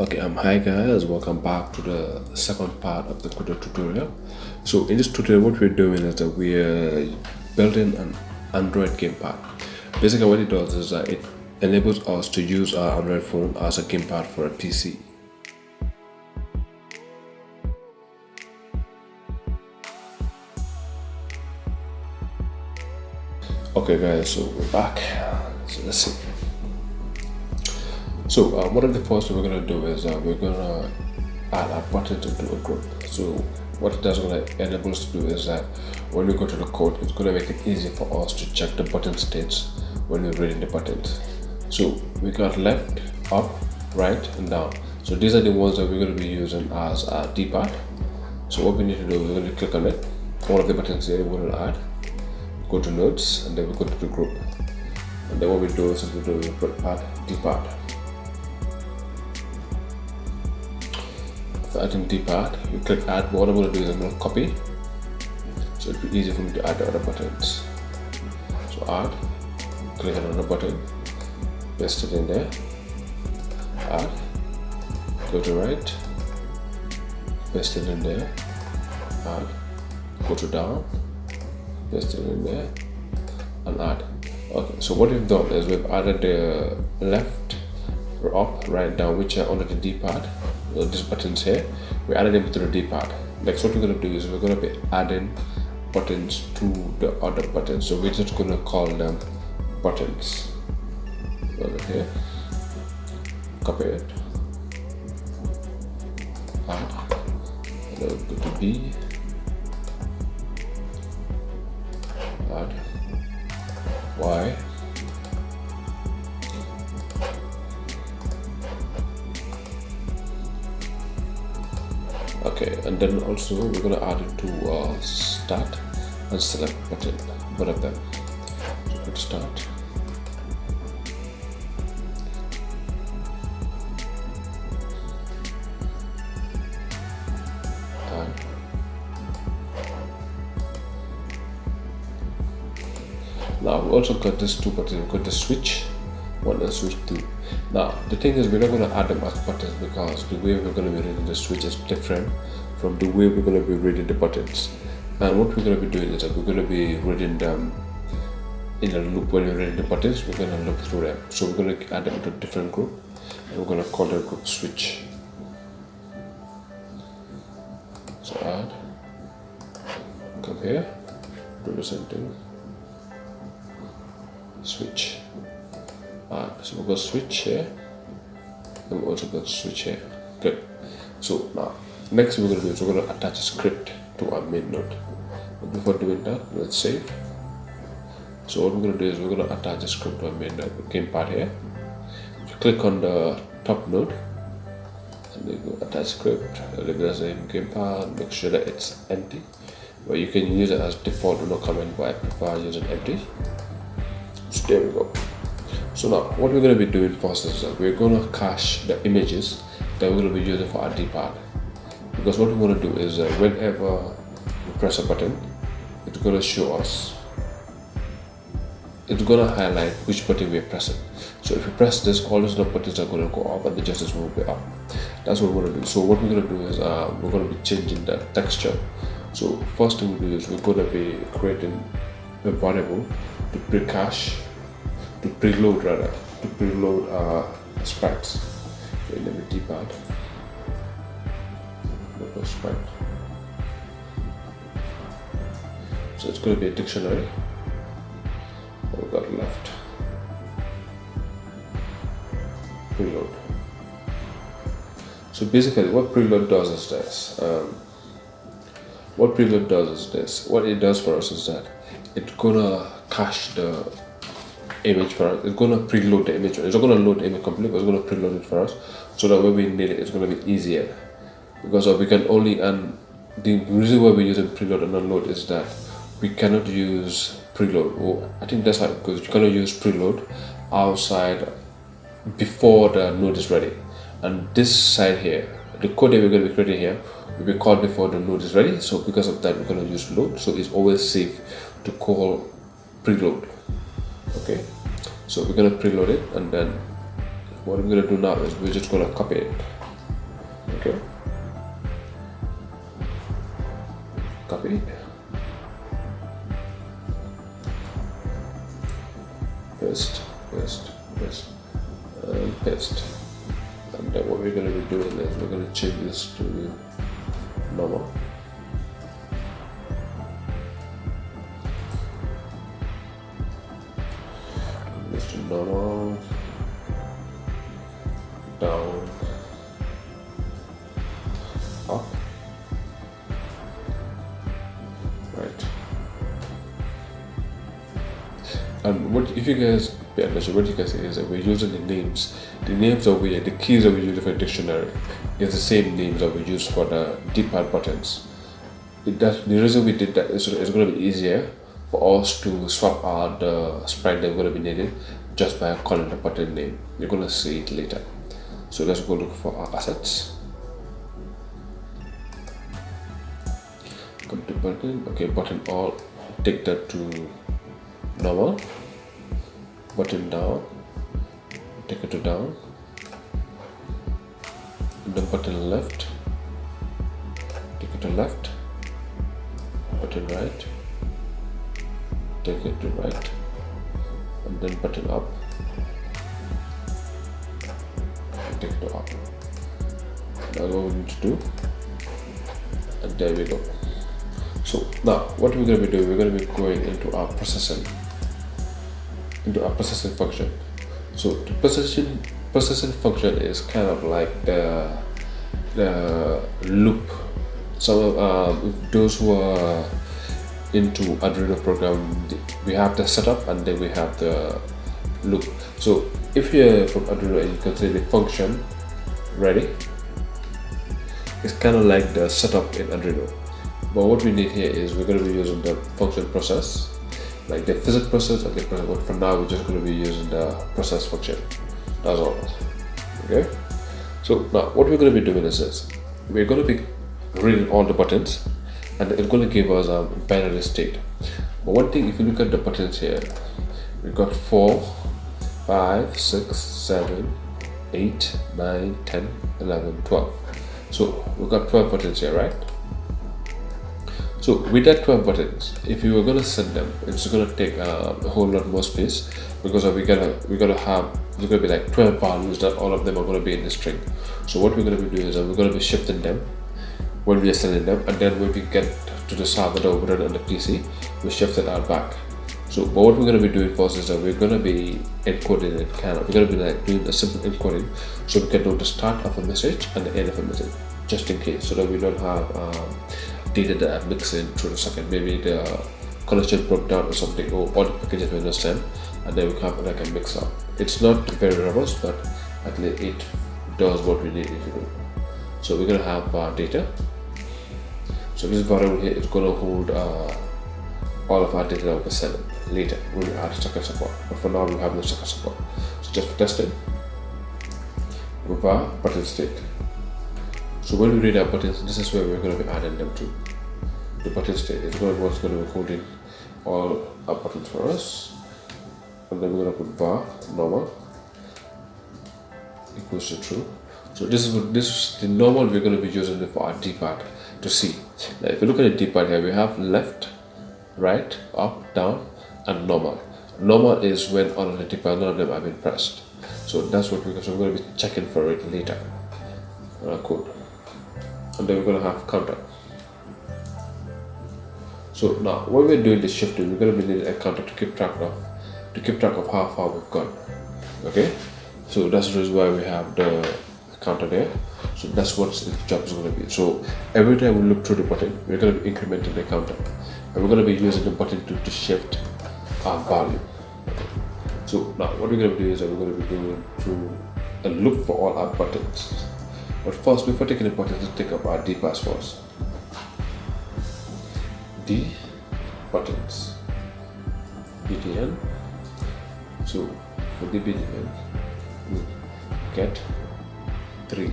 Hi guys, welcome back to the second part of the Godot tutorial. So in this tutorial, what we're doing is that we're building an Android gamepad. Basically, what it does is that it enables us to use our Android phone as a gamepad for a PC. Okay guys, so we're back. So let's see. So one of the first thing we're gonna do is we're gonna add our buttons into a group. So what that's gonna enable us to do is that when we go to the code, it's gonna make it easy for us to check the button states when we're reading the buttons. So we got left, up, right, and down. So these are the ones that we're gonna be using as a D-pad. So what we need to do, we're gonna click on it. All of the buttons here we're gonna add. Go to nodes, and then we go to the group. And then what we do is we add D-pad. For adding D-pad, you click add. What I'm going to do is I'm going to copy, so it'll be easy for me to add the other buttons. So add, click on another button, paste it in there, add, go to right, paste it in there, add, go to down, paste it in there, and add. Okay, so what we've done is we've added the left, up, right, down, which are under the D-pad. These buttons here, we added them to the D-pad. Next, what we're going to do is we're going to be adding buttons to the other buttons. So we're just going to call them buttons. Over here, copy it, add, and then go to B, add, Y, okay, and then also we're going to add it to start and select button, both of them. So go to start, add, now we also got this two buttons. We've got the switch 1 and switch 2. Now the thing is, we're not going to add them as buttons because the way we're going to be reading the switch is different from the way we're going to be reading the buttons. And what we're going to be doing is that we're going to be reading them in a loop. When we're reading the buttons, we're going to loop through them. So we're going to add them to a different group, and we're going to call the group switch. So add, come here, do the same thing, switch. So we've got switch here, and we also got switch here. Good. So now, next we're going to do is we're going to attach a script to our main node. But before doing that, let's save. So what we're going to do is we're going to attach a script to our main node. Gamepad here. You click on the top node, and then go attach script. Leave it as a gamepad. Make sure that it's empty. But you can use it as default, no comment, but I prefer using empty. So there we go. So now what we're going to be doing first is that we're going to cache the images that we're going to be using for our D-pad. Because what we want to do is whenever we press a button, it's going to show us, it's going to highlight which button we're pressing. So if we press this, all those other buttons are going to go up and the justice will be up. That's what we're going to do. So what we're going to do is we're going to be changing the texture. So first thing we do is we're going to be creating a variable to pre-cache, to preload sprites. Okay, let me D-pad. Sprite. So it's going to be a dictionary. We've got left. Preload. So basically, what preload does is this. What it does for us is that it's gonna cache the image for us. It's gonna preload the image. It's not gonna load the image completely, but it's gonna preload it for us, so that when we need it, it's gonna be easier. Because we can only, and the reason why we're using preload and unload is that we cannot use preload. Or I think that's how it goes. You cannot use preload outside before the node is ready. And this side here, the code that we're going to be creating here will be called before the node is ready. So because of that, we're going to use load. So it's always safe to call preload. Okay. So we're going to preload it, and then what we're going to do now is we're just going to copy it. Okay. Copy. Paste, paste, paste, and paste. And then what we're going to be doing is we're going to change this to normal. This to normal, down, up, right. And what if you guys pay attention, what you guys see is that we're using the names. The names that the keys that we use for a dictionary is the same names that we use for the D-pad buttons. The reason we did that is it's going to be easier for us to swap out the sprite that's going to be needed just by calling the button name. You're going to see it later. So let's go look for our assets. Come to button. Okay, button all. Take that to normal. Button down. Take it to down. And then button left. Take it to left. Button right. Take it to right. And then button up. Take it to up. That's what we need to do. And there we go. So now what we're going to be doing, we're going to be going into our processing function. So the processing function is kind of like the loop. Some of those who are into Arduino program, we have the setup and then we have the loop. So if you're from Arduino and you can see the function ready, it's kind of like the setup in Arduino. But what we need here is we're going to be using the function process, like the physics process and the process. But for now, we're just going to be using the process function. That's all. Okay. So now what we're going to be doing is this: we're going to be reading all the buttons, and it's going to give us a binary state. But one thing, if you look at the buttons here, we've got 4, 5, 6, 7, 8, 9, 10, 11, 12. So we've got 12 buttons here, right? So with that 12 buttons, if you were going to send them, it's going to take a whole lot more space, because we're gonna have, there's going to be like 12 values that all of them are going to be in the string. So what we're going to be doing is we're going to be shifting them when we are sending them, and then when we get to the server that we run on the PC, we shift it out back. So but what we're going to be doing first is that we're going to be encoding it, we're going to be like doing a simple encoding, so we can know the start of a message and the end of a message, just in case, so that we don't have data that are mixing through the circuit. Maybe the connection broke down or something, or all the packages were not sent, and then we have like a mix up. It's not very robust, but at least it does what we need it to do. So we're going to have data. So this variable here is going to hold all of our data that we're sending later when we add socket support. But for now, we have no socket support. So just for testing, with our button state. So when we read our buttons, this is where we're going to be adding them to. The button state is what's going to be holding all our buttons for us. And then we're going to put var normal equals to true. So this is the normal we're going to be using for our D-pad to see. Now if you look at the D-pad here, we have left, right, up, down, and normal. Normal is when all of the D-pad, none of them have been pressed. So that's what we're going to be checking for it later on our code. And then we're going to have counter. So now when we're doing the shifting, we're going to be needing a counter to keep track of how far we've gone. Okay, so that's the reason why we have the counter there. So that's what the job is going to be. So every time we look through the button, we're going to be incrementing the counter, and we're going to be using the button to shift our value. So now what we're going to do is that we're going to be going through a loop for all our buttons. But first, before taking the buttons, let's take up our D-pad first. D buttons, BTN. So for the BTN, we get 3.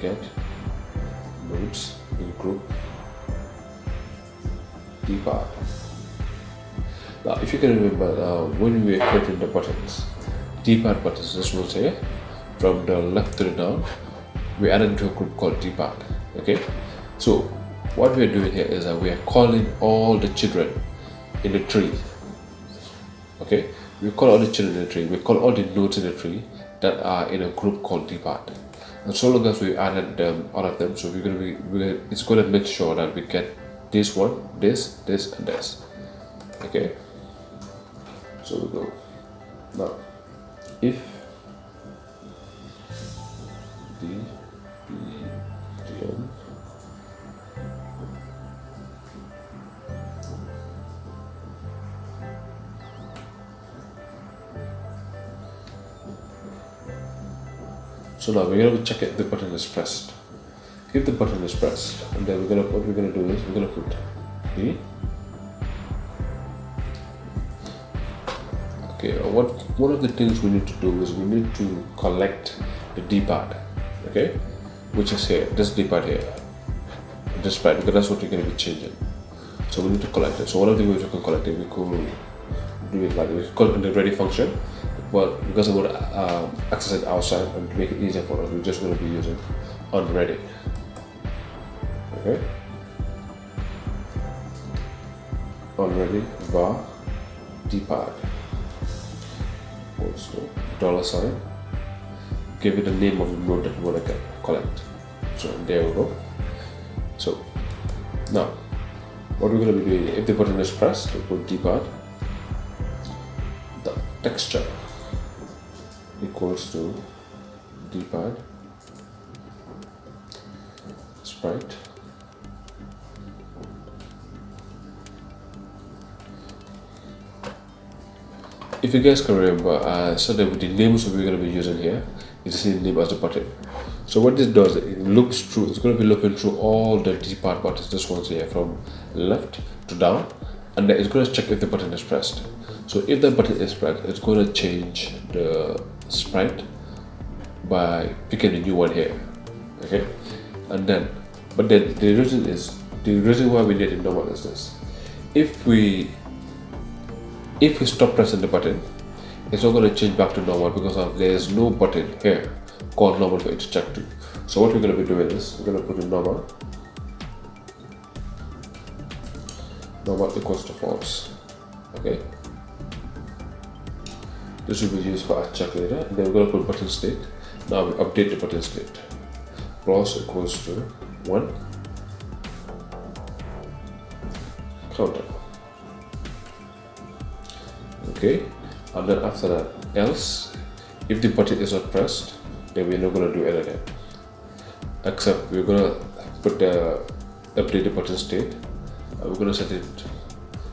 Get nodes in group D-pad. Now, if you can remember, when we were creating the buttons, D-pad buttons, this was here. from the left to the down, we added to a group called dpad. Okay, so what we're doing here is that we are calling all the children in the tree. Okay, we call all the children in the tree, we call all the nodes in the tree that are in a group called dpad. And so long as we added them, all of them, so it's going to make sure that we get this one, this, and this. Okay, so we go now if d b dn so now we're going to check if the button is pressed. If the button is pressed, and then what we're going to do is we're going to put d. Okay, one of the things we need to do is we need to collect the d-pad, okay, which is here, this d-pad here, this pad, because that's what we're going to be changing. So we need to collect it. So one of the ways we can collect it, we could do it like we could call it in the ready function, but because I want to access it outside and to make it easier for us, we're just going to be using onReady. Okay, onReady var d-pad. $, give it the name of the node that you want to collect. So there we go. So now what we're going to be doing, if the button is pressed, we put dpad, the texture equals to dpad sprite if you guys can remember, I said that with the names we're going to be using here, it's the same name as the button. So what this does, it loops through, it's going to be looping through all the d-pad buttons, this one's here, from left to down, and then it's going to check if the button is pressed. So if the button is pressed, it's going to change the sprite by picking a new one here. Okay, and then, but then the reason why we need it normal is this: if we stop pressing the button, it's not going to change back to normal because there is no button here called normal for it to check to. So what we're going to be doing is we're going to put in normal equals to false. Okay, this will be used for our check later, and then we're going to put button state. Now we update the button state. Plus equals to 1 counter. Okay, and then after that, else, if the button is not pressed, then we're not going to do anything, except we're going to put the update the button state, and we're going to set it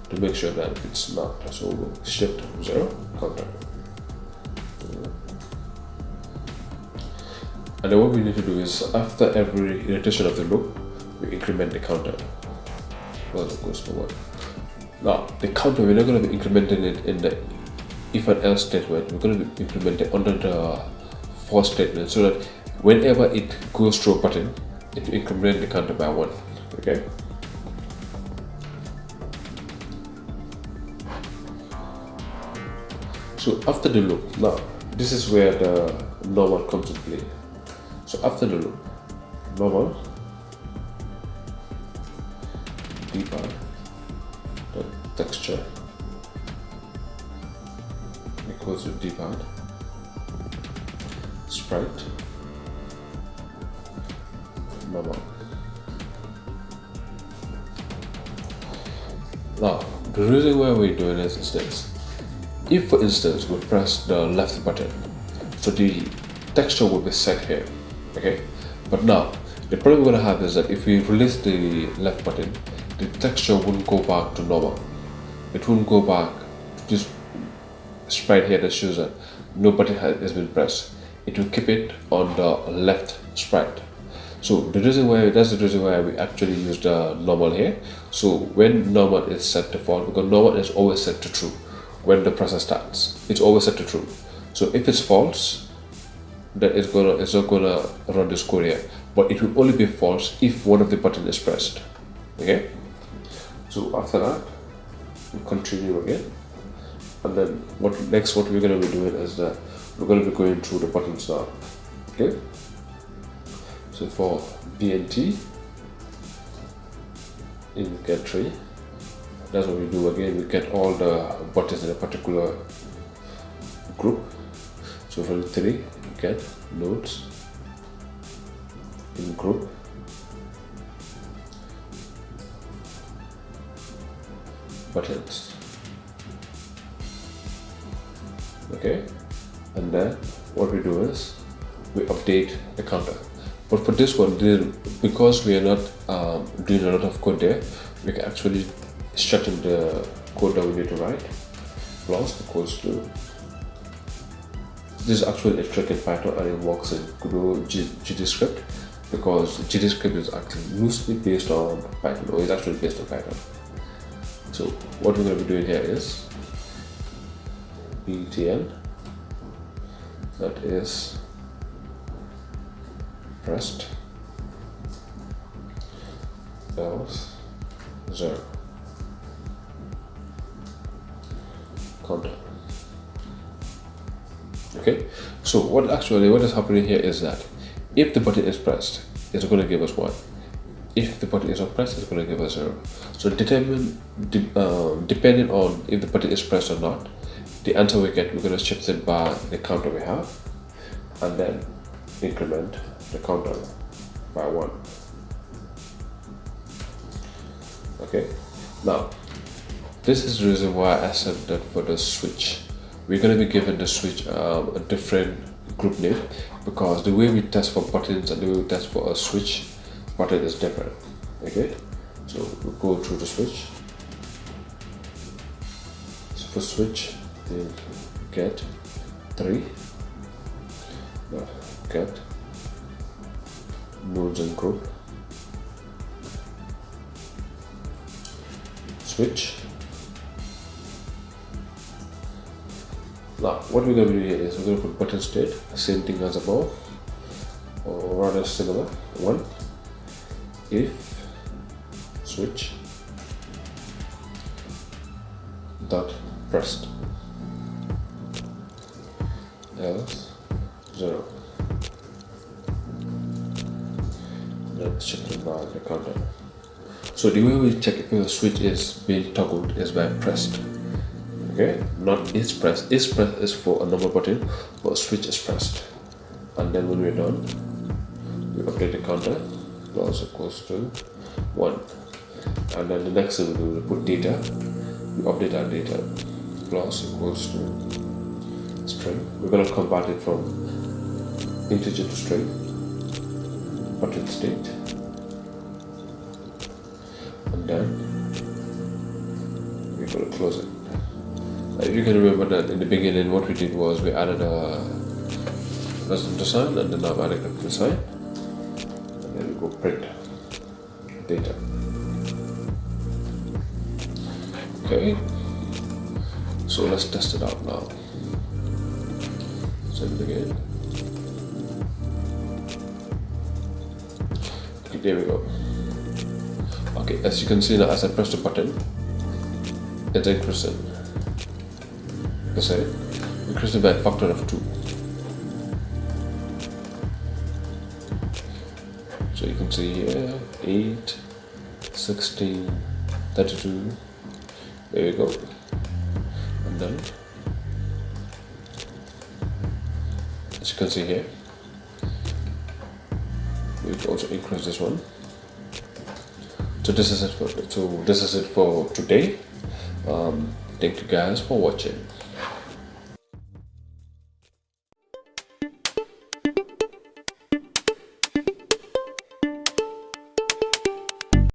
to make sure that it's not. So we'll shift 0 counter, and then what we need to do is after every iteration of the loop, we increment the counter. Well, it goes to 1. Now, the counter, we're not going to be incrementing it in the if and else statement, we're going to be implementing under the for statement, so that whenever it goes through a button, it will increment the counter by 1. Okay. So after the loop, now this is where the normal comes into play. So after the loop, normal dpad texture equals to dpad sprite normal. Now the reason why we're doing this is this: if for instance we press the left button, so the texture will be set here. Okay, but now the problem we're going to have is that if we release the left button, the texture wouldn't go back to normal. It wouldn't go back to this sprite here that shows that no button has been pressed. It will keep it on the left sprite. So that's the reason why we actually use the normal here. So when normal is set to false, because normal is always set to true when the process starts, it's always set to true. So if it's false, then it's not gonna run this code here, but it will only be false if one of the button is pressed. Okay, so after that we continue again, and then what we're going to be doing is that we're going to be going through the buttons now. Okay, so for BNT in get tree, that's what we do again. We get all the buttons in a particular group. So for the 3, we get nodes in group, buttons. Okay, and then what we do is we update the counter. But for this one, because we are not doing a lot of code there, we can actually structure the code that we need to write plus equals to. This is actually a trick in Python, and it works in Godot GDScript, because GDScript is actually loosely based on Python, or is actually based on Python. So what we're going to be doing here is btn, that is pressed else 0 counter. Okay, so what is happening here is that if the button is pressed, it's going to give us 1. If the button is not pressed, it's going to give us 0. So depending on if the button is pressed or not, the answer we get, we're going to shift it by the counter we have, and then increment the counter by 1. Okay, now this is the reason why I said that for the switch, we're going to be given the switch a different group name, because the way we test for buttons and the way we test for a switch button is different. Okay, so we'll go through the switch. So for switch, we'll get 3, get nodes and group, switch. Now what we're going to do here is we're going to put button state, same thing as above, or rather similar. 1, if switch dot pressed else 0. Let's check it by the counter. So the way we check if the switch is being toggled is by pressed. Okay, not is pressed. Is pressed is for a normal button, but switch is pressed. And then when we're done, we update the counter plus equals to 1. And then the next thing we do, we put data. We update our data plus equals to string. We're going to convert it from integer to string, button state, and then we're going to close it. If you can remember that in the beginning, what we did was we added a resident sign, and then I've added a sign, and then we go print data. Okay, so let's test it out now. So again. Okay, there we go. Okay, as you can see now, as I press the button, it's increasing. Say increasing by a factor of 2. So you can see here 8, 16, 32. There we go. And then as you can see here, we can also increase this one. So this is it for today. Thank you guys for watching.